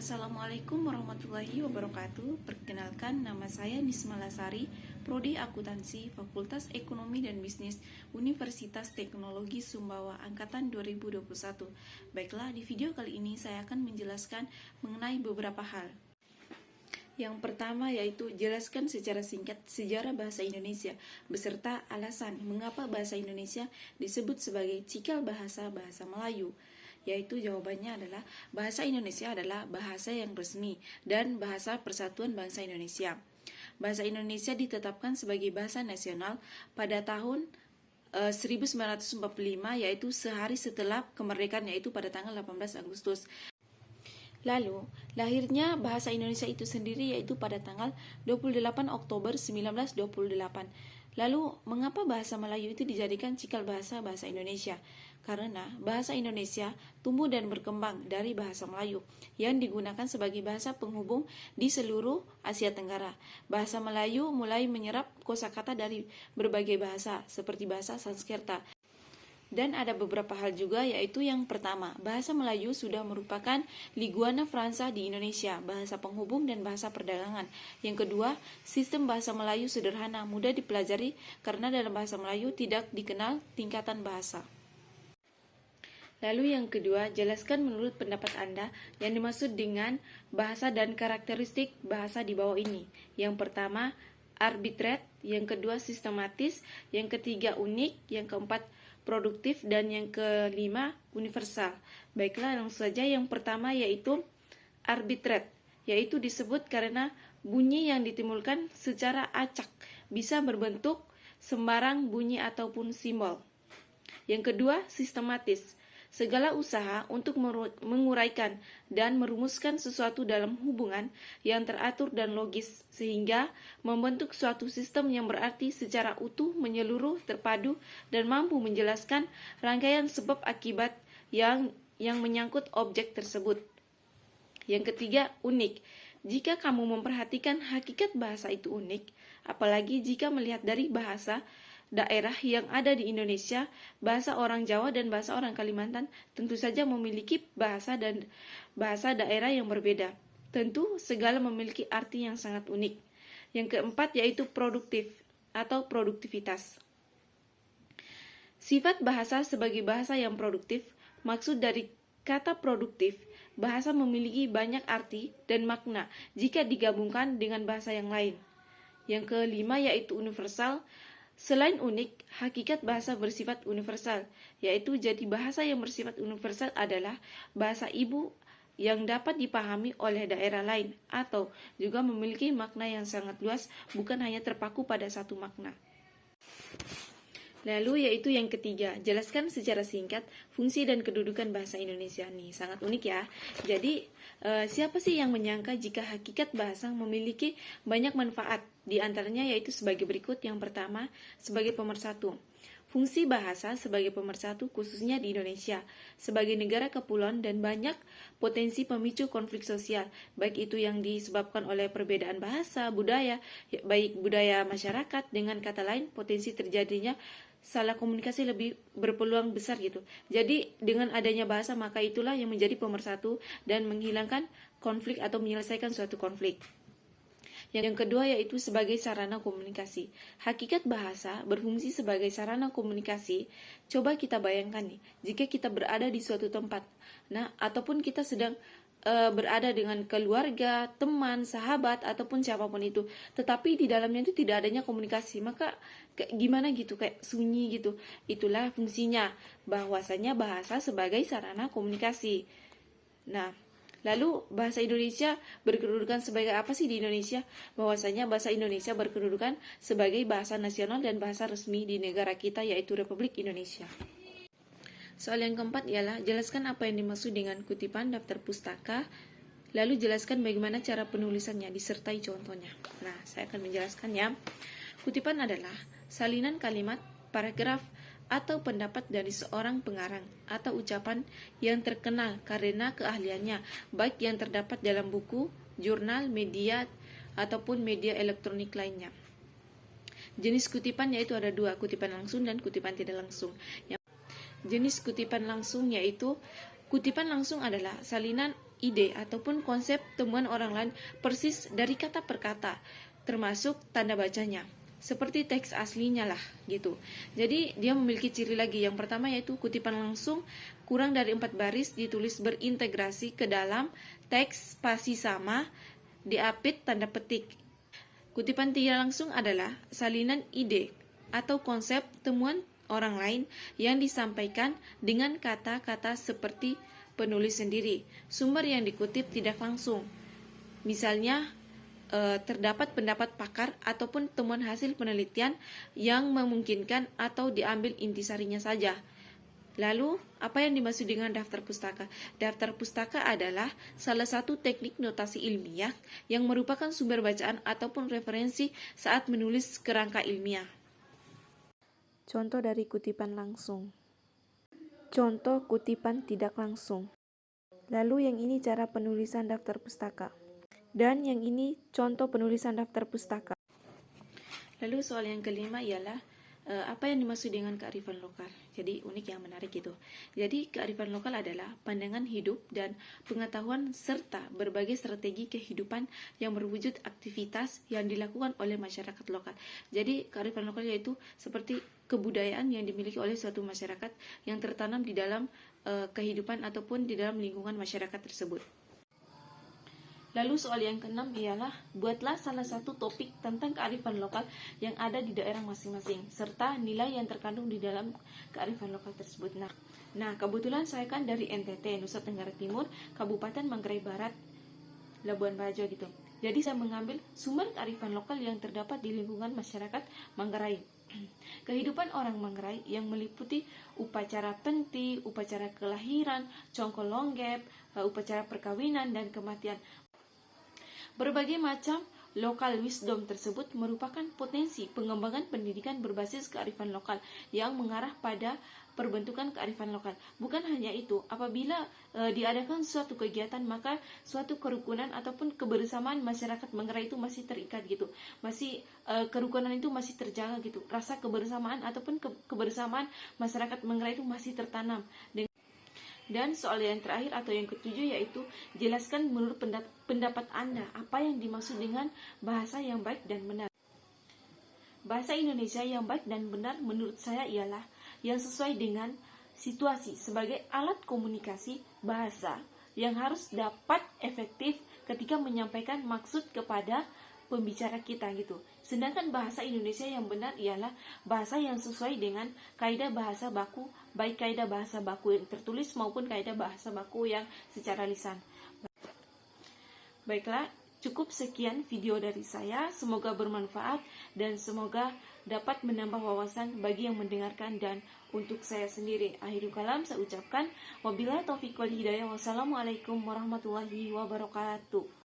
Assalamualaikum warahmatullahi wabarakatuh. Perkenalkan, nama saya Nisma Lasari, Prodi Akuntansi, Fakultas Ekonomi dan Bisnis, Universitas Teknologi Sumbawa, Angkatan 2021. Baiklah, di video kali ini saya akan menjelaskan mengenai beberapa hal. Yang pertama yaitu jelaskan secara singkat sejarah bahasa Indonesia beserta alasan mengapa bahasa Indonesia disebut sebagai cikal bahasa Melayu. Yaitu jawabannya adalah bahasa Indonesia adalah bahasa yang resmi dan bahasa Persatuan Bangsa Indonesia. Bahasa Indonesia ditetapkan sebagai bahasa nasional pada tahun 1945, yaitu sehari setelah kemerdekaan, yaitu pada tanggal 18 Agustus. Lalu, lahirnya bahasa Indonesia itu sendiri yaitu pada tanggal 28 Oktober 1928. Lalu, mengapa bahasa Melayu itu dijadikan cikal bahasa Indonesia? Karena bahasa Indonesia tumbuh dan berkembang dari bahasa Melayu yang digunakan sebagai bahasa penghubung di seluruh Asia Tenggara. Bahasa Melayu mulai menyerap kosakata dari berbagai bahasa seperti bahasa Sanskerta. Dan ada beberapa hal juga, yaitu yang pertama, bahasa Melayu sudah merupakan lingua franca di Indonesia, bahasa penghubung dan bahasa perdagangan. Yang kedua, sistem bahasa Melayu sederhana, mudah dipelajari karena dalam bahasa Melayu tidak dikenal tingkatan bahasa. Lalu yang kedua, jelaskan menurut pendapat Anda yang dimaksud dengan bahasa dan karakteristik bahasa di bawah ini. Yang pertama, arbitrate, yang kedua sistematis, yang ketiga unik, yang keempat produktif, dan yang kelima universal. Baiklah, langsung saja. Yang pertama yaitu arbitrate, yaitu disebut karena bunyi yang ditimbulkan secara acak, bisa berbentuk sembarang bunyi ataupun simbol. Yang kedua, sistematis, segala usaha untuk menguraikan dan merumuskan sesuatu dalam hubungan yang teratur dan logis sehingga membentuk suatu sistem yang berarti secara utuh, menyeluruh, terpadu, dan mampu menjelaskan rangkaian sebab akibat yang menyangkut objek tersebut. Yang ketiga, unik. Jika kamu memperhatikan hakikat bahasa itu unik, apalagi jika melihat dari bahasa daerah yang ada di Indonesia, bahasa orang Jawa dan bahasa orang Kalimantan tentu saja memiliki bahasa dan bahasa daerah yang berbeda. Tentu segala memiliki arti yang sangat unik. Yang keempat yaitu produktif atau produktivitas. Sifat bahasa sebagai bahasa yang produktif, maksud dari kata produktif, bahasa memiliki banyak arti dan makna jika digabungkan dengan bahasa yang lain. Yang kelima yaitu universal. Selain unik, hakikat bahasa bersifat universal, yaitu jadi bahasa yang bersifat universal adalah bahasa ibu yang dapat dipahami oleh daerah lain atau juga memiliki makna yang sangat luas, bukan hanya terpaku pada satu makna. Lalu yaitu yang ketiga, jelaskan secara singkat fungsi dan kedudukan bahasa Indonesia. Nih, sangat unik ya. Jadi, siapa sih yang menyangka jika hakikat bahasa memiliki banyak manfaat? Di antaranya yaitu sebagai berikut. Yang pertama, sebagai pemersatu. Fungsi bahasa sebagai pemersatu khususnya di Indonesia, sebagai negara kepulauan dan banyak potensi pemicu konflik sosial, baik itu yang disebabkan oleh perbedaan bahasa, budaya, baik budaya masyarakat, dengan kata lain potensi terjadinya salah komunikasi lebih berpeluang besar gitu. Jadi dengan adanya bahasa maka itulah yang menjadi pemersatu dan menghilangkan konflik atau menyelesaikan suatu konflik. Yang kedua yaitu sebagai sarana komunikasi. Hakikat bahasa berfungsi sebagai sarana komunikasi. Coba kita bayangkan nih, jika kita berada di suatu tempat, ataupun kita sedang berada dengan keluarga, teman, sahabat, ataupun siapapun itu, tetapi di dalamnya itu tidak adanya komunikasi, maka kayak gimana gitu, kayak sunyi gitu. Itulah fungsinya, bahwasanya bahasa sebagai sarana komunikasi. Lalu bahasa Indonesia berkedudukan sebagai apa sih di Indonesia? Bahwasanya bahasa Indonesia berkedudukan sebagai bahasa nasional dan bahasa resmi di negara kita, yaitu Republik Indonesia. Soal yang keempat ialah jelaskan apa yang dimaksud dengan kutipan daftar pustaka, lalu jelaskan bagaimana cara penulisannya disertai contohnya. Saya akan menjelaskannya. Kutipan adalah salinan kalimat, paragraf, atau pendapat dari seorang pengarang atau ucapan yang terkenal karena keahliannya, baik yang terdapat dalam buku, jurnal, media, ataupun media elektronik lainnya. Jenis kutipan yaitu ada dua, kutipan langsung dan kutipan tidak langsung. Jenis kutipan langsung yaitu Kutipan langsung adalah salinan ide ataupun konsep temuan orang lain persis dari kata per kata, termasuk tanda bacanya. Seperti teks aslinya lah gitu. Jadi dia memiliki ciri lagi. Yang pertama yaitu kutipan langsung kurang dari 4 baris ditulis berintegrasi ke dalam teks spasi sama diapit tanda petik. Kutipan tidak langsung adalah salinan ide atau konsep temuan orang lain yang disampaikan dengan kata-kata seperti penulis sendiri. Sumber yang dikutip tidak langsung. Misalnya, terdapat pendapat pakar ataupun temuan hasil penelitian yang memungkinkan atau diambil intisarinya saja. Lalu, apa yang dimaksud dengan daftar pustaka? Daftar pustaka adalah salah satu teknik notasi ilmiah yang merupakan sumber bacaan ataupun referensi saat menulis kerangka ilmiah. Contoh dari kutipan langsung. Contoh kutipan tidak langsung. Lalu yang ini cara penulisan daftar pustaka. Dan yang ini contoh penulisan daftar pustaka. Lalu soal yang kelima ialah apa yang dimaksud dengan kearifan lokal. Jadi unik yang menarik itu. Jadi kearifan lokal adalah pandangan hidup dan pengetahuan serta berbagai strategi kehidupan yang berwujud aktivitas yang dilakukan oleh masyarakat lokal. Jadi kearifan lokal yaitu seperti kebudayaan yang dimiliki oleh suatu masyarakat yang tertanam di dalam kehidupan ataupun di dalam lingkungan masyarakat tersebut. Lalu soal yang keenam ialah buatlah salah satu topik tentang kearifan lokal yang ada di daerah masing-masing serta nilai yang terkandung di dalam kearifan lokal tersebut. Nah, kebetulan saya kan dari NTT, Nusa Tenggara Timur, Kabupaten Manggarai Barat, Labuan Bajo gitu. Jadi saya mengambil sumber kearifan lokal yang terdapat di lingkungan masyarakat Manggarai. Kehidupan orang Manggarai yang meliputi upacara penti, upacara kelahiran, congkol longgep, upacara perkawinan dan kematian. Berbagai macam local wisdom tersebut merupakan potensi pengembangan pendidikan berbasis kearifan lokal yang mengarah pada perbentukan kearifan lokal. Bukan hanya itu, apabila diadakan suatu kegiatan, maka suatu kerukunan ataupun kebersamaan masyarakat Manggarai itu masih terikat gitu. Masih kerukunan itu masih terjaga gitu. Rasa kebersamaan ataupun kebersamaan masyarakat Manggarai itu masih tertanam. Dan soal yang terakhir atau yang ketujuh yaitu jelaskan menurut pendapat Anda apa yang dimaksud dengan bahasa yang baik dan benar. Bahasa Indonesia yang baik dan benar menurut saya ialah yang sesuai dengan situasi sebagai alat komunikasi bahasa yang harus dapat efektif ketika menyampaikan maksud kepada pembicara kita gitu. Sedangkan bahasa Indonesia yang benar ialah bahasa yang sesuai dengan kaidah bahasa baku, baik kaidah bahasa baku yang tertulis maupun kaidah bahasa baku yang secara lisan. Baiklah, cukup sekian video dari saya. Semoga bermanfaat dan semoga dapat menambah wawasan bagi yang mendengarkan dan untuk saya sendiri. Akhirul kalam saya ucapkan wabillahi taufiq wal hidayah. Wassalamualaikum warahmatullahi wabarakatuh.